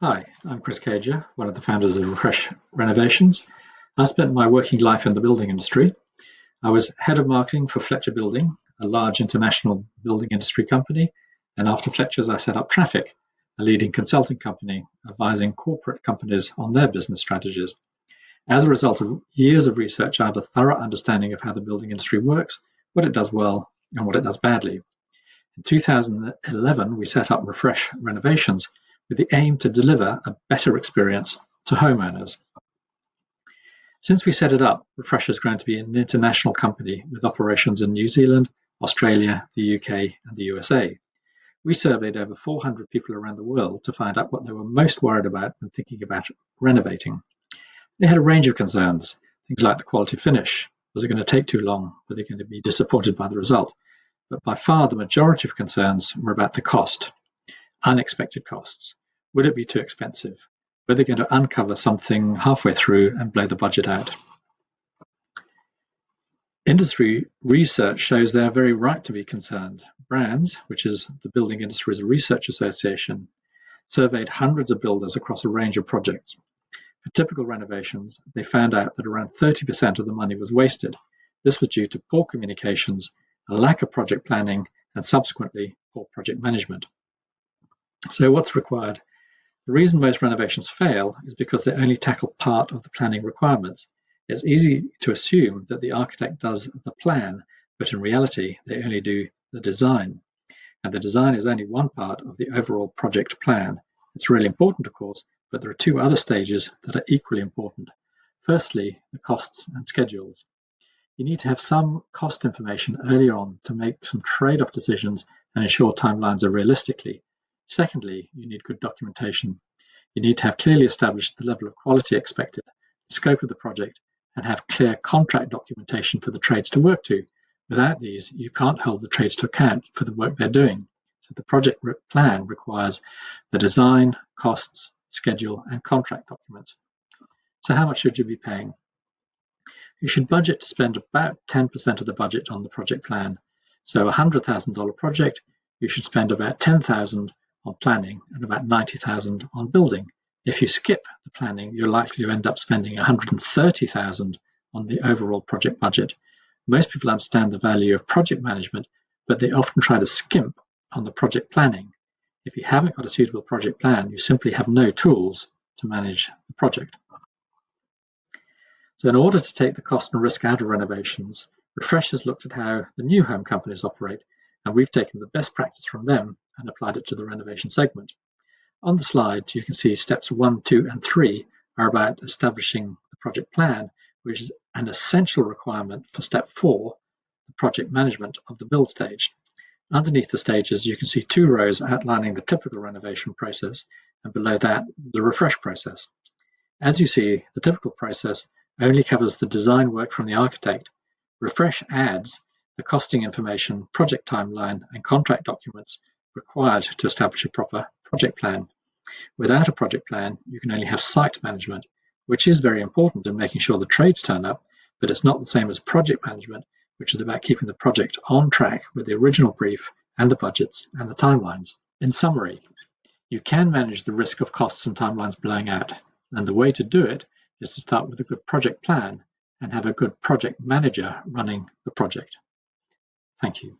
Hi, I'm Chris Caiger, one of the founders of Refresh Renovations. I spent my working life in the building industry. I was head of marketing for Fletcher Building, a large international building industry company, and after Fletcher's I set up Traffic, a leading consulting company advising corporate companies on their business strategies. As a result of years of research, I have a thorough understanding of how the building industry works, what it does well, and what it does badly. In 2011, we set up Refresh Renovations with the aim to deliver a better experience to homeowners. Since we set it up, Refresh has grown to be an international company with operations in New Zealand, Australia, the UK, and the USA. We surveyed over 400 people around the world to find out what they were most worried about when thinking about renovating. They had a range of concerns, things like the quality finish. Was it going to take too long? Were they going to be disappointed by the result? But by far the majority of concerns were about the cost. Unexpected costs. Would it be too expensive? Were they going to uncover something halfway through and blow the budget out? Industry research shows they are very right to be concerned. Brands, which is the Building Industries Research Association, surveyed hundreds of builders across a range of projects. For typical renovations, they found out that around 30% of the money was wasted. This was due to poor communications, a lack of project planning, and subsequently poor project management. So what's required? The reason most renovations fail is because they only tackle part of the planning requirements. It's easy to assume that the architect does the plan, but in reality, they only do the design. And the design is only one part of the overall project plan. It's really important, of course, but there are two other stages that are equally important. Firstly, the costs and schedules. You need to have some cost information early on to make some trade-off decisions and ensure timelines are realistically. Secondly, you need good documentation. You need to have clearly established the level of quality expected, the scope of the project, and have clear contract documentation for the trades to work to. Without these, you can't hold the trades to account for the work they're doing. So the project plan requires the design, costs, schedule, and contract documents. So how much should you be paying? You should budget to spend about 10% of the budget on the project plan. So a $100,000 project, you should spend about $10,000 on planning and about $90,000 on building. If you skip the planning, you're likely to end up spending $130,000 on the overall project budget. Most people understand the value of project management, but they often try to skimp on the project planning. If you haven't got a suitable project plan, you simply have no tools to manage the project. So in order to take the cost and risk out of renovations, Refresh has looked at how the new home companies operate, and we've taken the best practice from them and applied it to the renovation segment. On the slide, you can see steps 1, 2, and 3 are about establishing the project plan, which is an essential requirement for step 4, the project management of the build stage. Underneath the stages, you can see 2 rows outlining the typical renovation process, and below that, the refresh process. As you see, the typical process only covers the design work from the architect. Refresh adds the costing information, project timeline, and contract documents required to establish a proper project plan. Without a project plan, you can only have site management, which is very important in making sure the trades turn up, but it's not the same as project management, which is about keeping the project on track with the original brief and the budgets and the timelines. In summary, you can manage the risk of costs and timelines blowing out, and the way to do it is to start with a good project plan and have a good project manager running the project. Thank you.